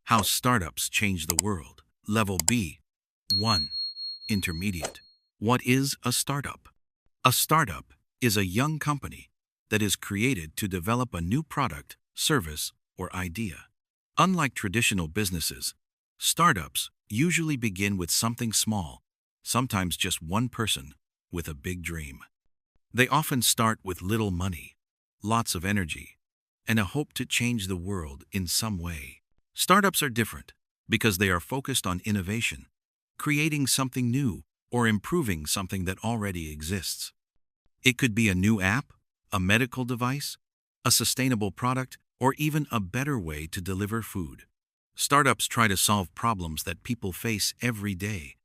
How startups change the world. Level B. 1. Intermediate. What is a startup? A startup is a young company that is created to develop a new product, service, or idea. Unlike traditional businesses, startups usually begin with something small, sometimes just one person with a big dream. They often start with little money, lots of energy, and a hope to change the world in some way. Startups are different because they are focused on innovation, creating something new or improving something that already exists. It could be a new app, a medical device, a sustainable product, or even a better way to deliver food. Startups try to solve problems that people face every day,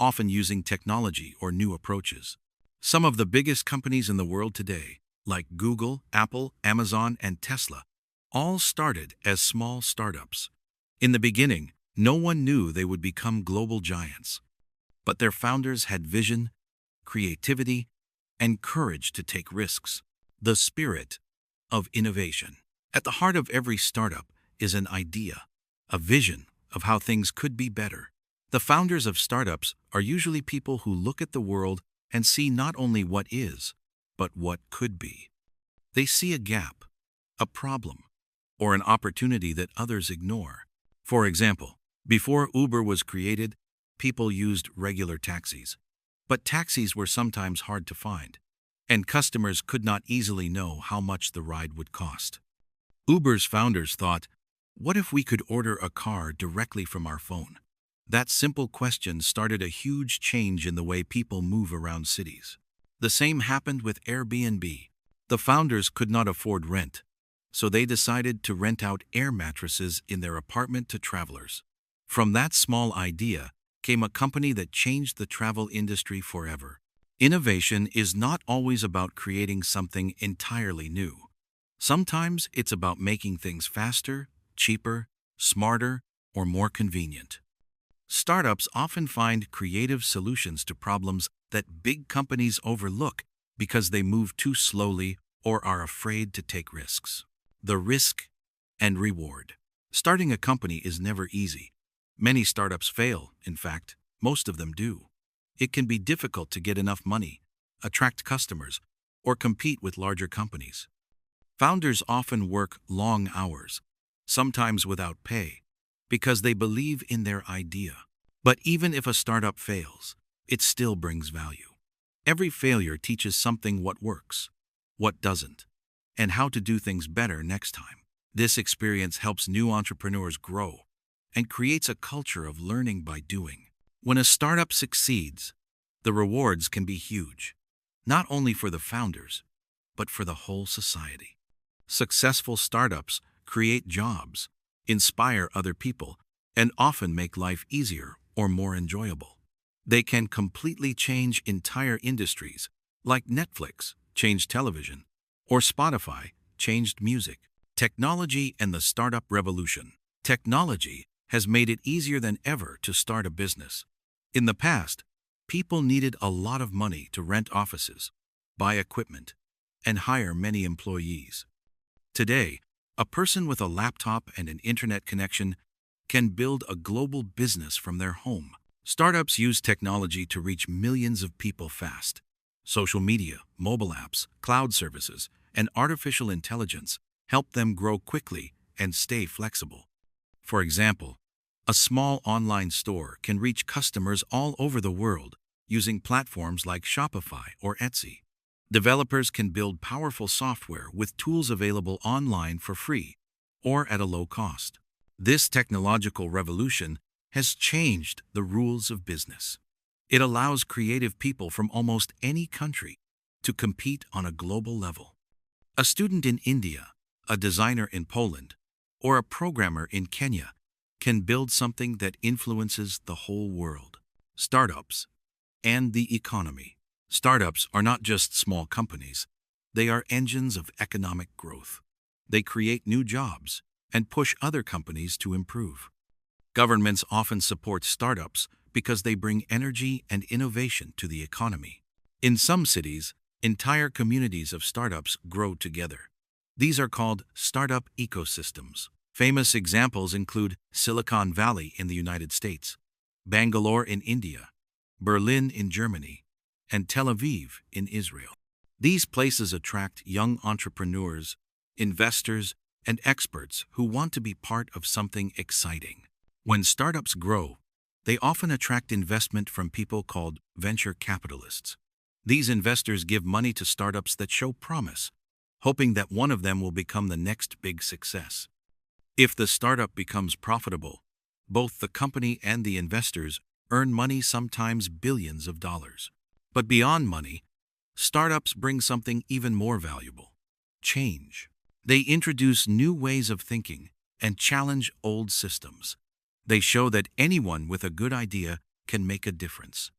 often using technology or new approaches. Some of the biggest companies in the world today, like Google, Apple, Amazon, and Tesla, all started as small startups. In the beginning, no one knew they would become global giants. But their founders had vision, creativity, and courage to take risks. The spirit of innovation. At the heart of every startup is an idea, a vision of how things could be better. The founders of startups are usually people who look at the world and see not only what is, but what could be. They see a gap, a problem, or an opportunity that others ignore. For example, before Uber was created, people used regular taxis. But taxis were sometimes hard to find, and customers could not easily know how much the ride would cost. Uber's founders thought, what if we could order a car directly from our phone? That simple question started a huge change in the way people move around cities. The same happened with Airbnb. The founders could not afford rent, so they decided to rent out air mattresses in their apartment to travelers. From that small idea came a company that changed the travel industry forever. Innovation is not always about creating something entirely new. Sometimes it's about making things faster, cheaper, smarter, or more convenient. Startups often find creative solutions to problems that big companies overlook because they move too slowly or are afraid to take risks. The risk and reward. Starting a company is never easy. Many startups fail, in fact, most of them do. It can be difficult to get enough money, attract customers, or compete with larger companies. Founders often work long hours, sometimes without pay, because they believe in their idea. But even if a startup fails, it still brings value. Every failure teaches something: what works, what doesn't, and how to do things better next time. This experience helps new entrepreneurs grow and creates a culture of learning by doing. When a startup succeeds, the rewards can be huge, not only for the founders, but for the whole society. Successful startups create jobs, inspire other people, and often make life easier or more enjoyable. They can completely change entire industries, like Netflix changed television, or Spotify changed music. Technology and the startup revolution. Technology has made it easier than ever to start a business. In the past, people needed a lot of money to rent offices, buy equipment, and hire many employees. Today, a person with a laptop and an internet connection can build a global business from their home. Startups use technology to reach millions of people fast. Social media, mobile apps, cloud services, and artificial intelligence help them grow quickly and stay flexible. For example, a small online store can reach customers all over the world using platforms like Shopify or Etsy. Developers can build powerful software with tools available online for free or at a low cost. This technological revolution has changed the rules of business. It allows creative people from almost any country to compete on a global level. A student in India, a designer in Poland, or a programmer in Kenya can build something that influences the whole world. Startups and the economy. Startups are not just small companies. They are engines of economic growth. They create new jobs and push other companies to improve. Governments often support startups because they bring energy and innovation to the economy. In some cities, entire communities of startups grow together. These are called startup ecosystems. Famous examples include Silicon Valley in the United States, Bangalore in India, Berlin in Germany, and Tel Aviv in Israel. These places attract young entrepreneurs, investors, and experts who want to be part of something exciting. When startups grow, they often attract investment from people called venture capitalists. These investors give money to startups that show promise, hoping that one of them will become the next big success. If the startup becomes profitable, both the company and the investors earn money, sometimes billions of dollars. But beyond money, startups bring something even more valuable: change. They introduce new ways of thinking and challenge old systems. They show that anyone with a good idea can make a difference,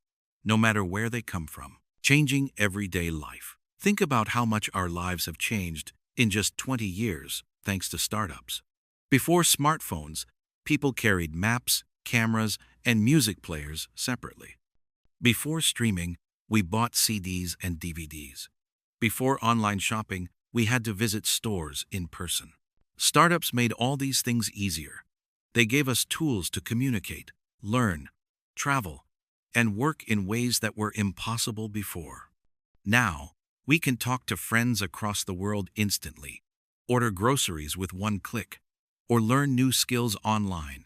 no matter where they come from, changing everyday life. Think about how much our lives have changed in just 20 years thanks to startups. Before smartphones, people carried maps, cameras, and music players separately. Before streaming, we bought CDs and DVDs. Before online shopping, we had to visit stores in person. Startups made all these things easier. They gave us tools to communicate, learn, travel, and work in ways that were impossible before. Now, we can talk to friends across the world instantly, order groceries with one click, or learn new skills online.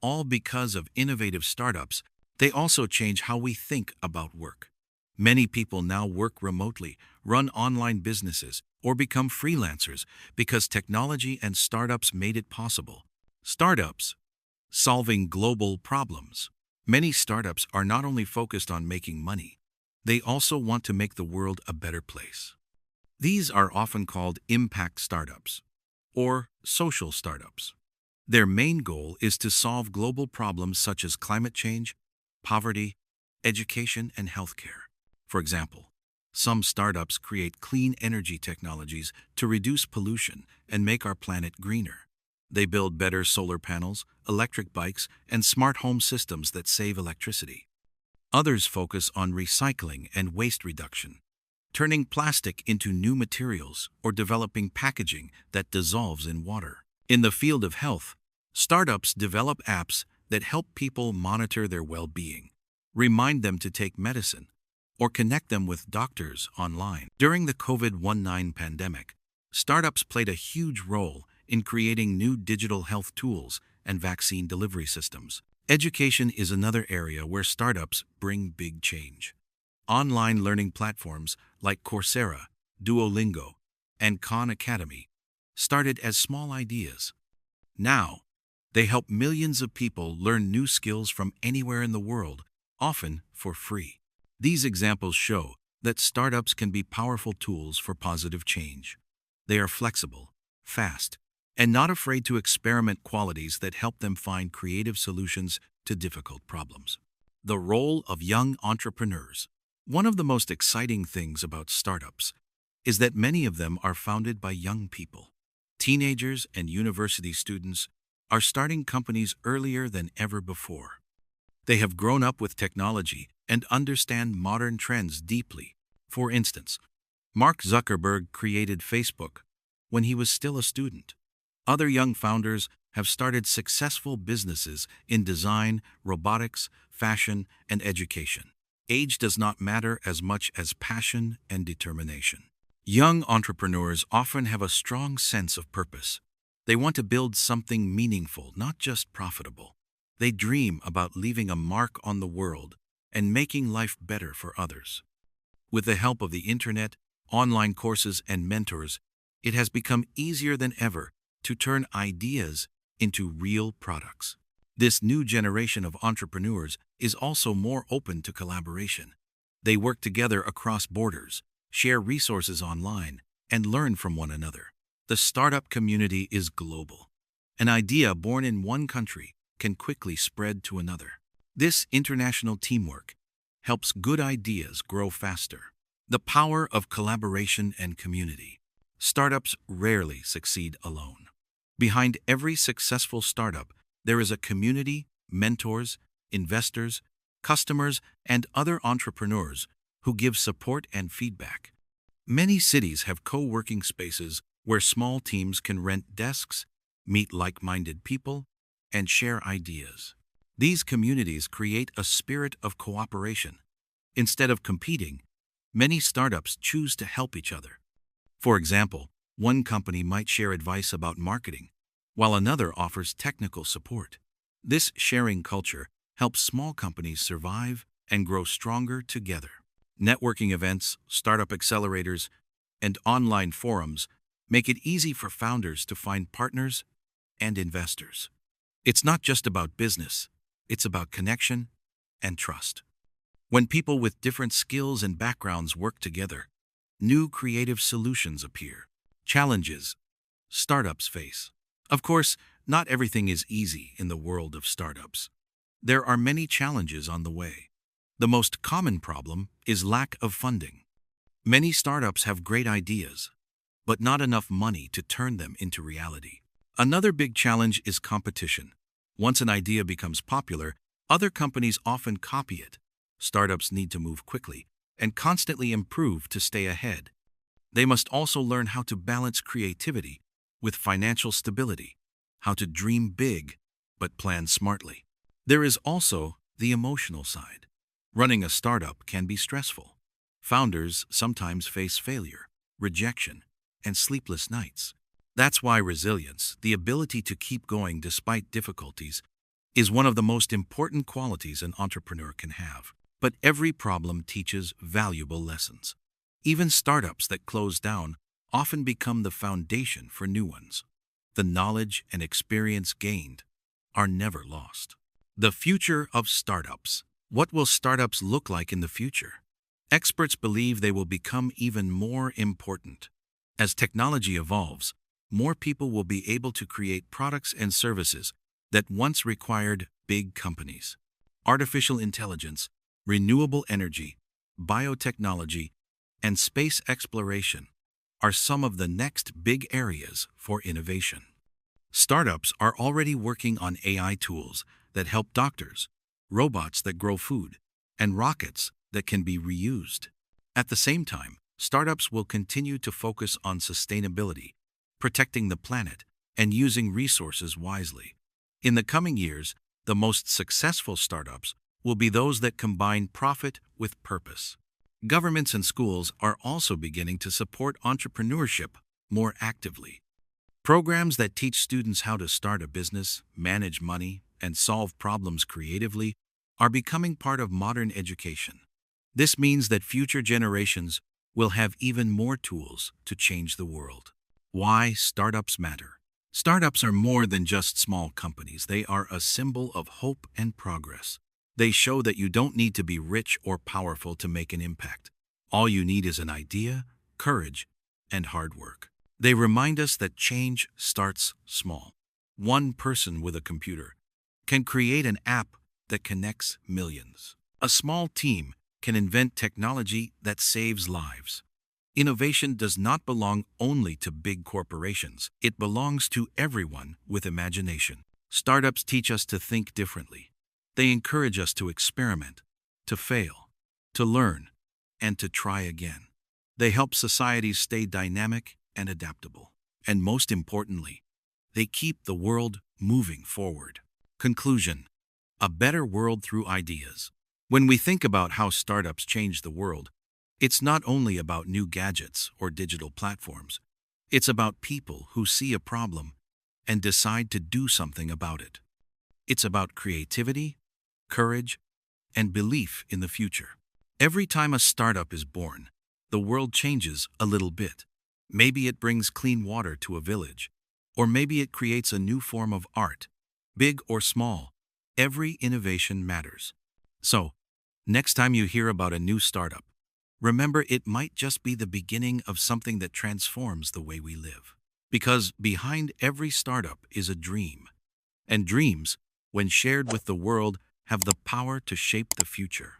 All because of innovative startups. They also change how we think about work. Many people now work remotely, run online businesses, or become freelancers because technology and startups made it possible. Startups solving global problems. Many startups are not only focused on making money, they also want to make the world a better place. These are often called impact startups or social startups. Their main goal is to solve global problems such as climate change, poverty, education, and healthcare. For example, some startups create clean energy technologies to reduce pollution and make our planet greener. They build better solar panels, electric bikes, and smart home systems that save electricity. Others focus on recycling and waste reduction, turning plastic into new materials or developing packaging that dissolves in water. In the field of health, startups develop apps that help people monitor their well-being, remind them to take medicine, or connect them with doctors online. During the COVID-19 pandemic, startups played a huge role in creating new digital health tools and vaccine delivery systems. Education is another area where startups bring big change. Online learning platforms like Coursera, Duolingo, and Khan Academy started as small ideas. Now, they help millions of people learn new skills from anywhere in the world, often for free. These examples show that startups can be powerful tools for positive change. They are flexible, fast, and not afraid to experiment qualities that help them find creative solutions to difficult problems. The role of young entrepreneurs. One of the most exciting things about startups is that many of them are founded by young people. Teenagers and university students are starting companies earlier than ever before. They have grown up with technology and understand modern trends deeply. For instance, Mark Zuckerberg created Facebook when he was still a student. Other young founders have started successful businesses in design, robotics, fashion, and education. Age does not matter as much as passion and determination. Young entrepreneurs often have a strong sense of purpose. They want to build something meaningful, not just profitable. They dream about leaving a mark on the world and making life better for others. With the help of the internet, online courses, and mentors, it has become easier than ever to turn ideas into real products. This new generation of entrepreneurs is also more open to collaboration. They work together across borders, share resources online, and learn from one another. The startup community is global. An idea born in one country can quickly spread to another. This international teamwork helps good ideas grow faster. The power of collaboration and community. Startups rarely succeed alone. Behind every successful startup, there is a community, mentors, investors, customers, and other entrepreneurs who give support and feedback. Many cities have co-working spaces where small teams can rent desks, meet like-minded people, and share ideas. These communities create a spirit of cooperation. Instead of competing, many startups choose to help each other. For example, one company might share advice about marketing, while another offers technical support. This sharing culture helps small companies survive and grow stronger together. Networking events, startup accelerators, and online forums make it easy for founders to find partners and investors. It's not just about business, it's about connection and trust. When people with different skills and backgrounds work together, new creative solutions appear. Challenges startups face. Of course, not everything is easy in the world of startups. There are many challenges on the way. The most common problem is lack of funding. Many startups have great ideas, but not enough money to turn them into reality. Another big challenge is competition. Once an idea becomes popular, other companies often copy it. Startups need to move quickly and constantly improve to stay ahead. They must also learn how to balance creativity with financial stability, how to dream big but plan smartly. There is also the emotional side. Running a startup can be stressful. Founders sometimes face failure, rejection, and sleepless nights. That's why resilience, the ability to keep going despite difficulties, is one of the most important qualities an entrepreneur can have. But every problem teaches valuable lessons. Even startups that close down often become the foundation for new ones. The knowledge and experience gained are never lost. The future of startups. What will startups look like in the future? Experts believe they will become even more important. As technology evolves, more people will be able to create products and services that once required big companies. Artificial intelligence, renewable energy, biotechnology, and space exploration are some of the next big areas for innovation. Startups are already working on AI tools that help doctors, robots that grow food, and rockets that can be reused. At the same time, startups will continue to focus on sustainability, protecting the planet, and using resources wisely. In the coming years, the most successful startups will be those that combine profit with purpose. Governments and schools are also beginning to support entrepreneurship more actively. Programs that teach students how to start a business, manage money, and solve problems creatively are becoming part of modern education. This means that future generations will have even more tools to change the world. Why startups matter. Startups are more than just small companies. They are a symbol of hope and progress. They show that you don't need to be rich or powerful to make an impact. All you need is an idea, courage, and hard work. They remind us that change starts small. One person with a computer can create an app that connects millions. A small team can invent technology that saves lives. Innovation does not belong only to big corporations. It belongs to everyone with imagination. Startups teach us to think differently. They encourage us to experiment, to fail, to learn, and to try again. They help societies stay dynamic and adaptable. And most importantly, they keep the world moving forward. Conclusion: a better world through ideas. When we think about how startups change the world, it's not only about new gadgets or digital platforms. It's about people who see a problem and decide to do something about it. It's about creativity, courage, and belief in the future. Every time a startup is born, the world changes a little bit. Maybe it brings clean water to a village, or maybe it creates a new form of art. Big or small, every innovation matters. So, next time you hear about a new startup, remember it might just be the beginning of something that transforms the way we live. Because behind every startup is a dream. And dreams, when shared with the world, have the power to shape the future.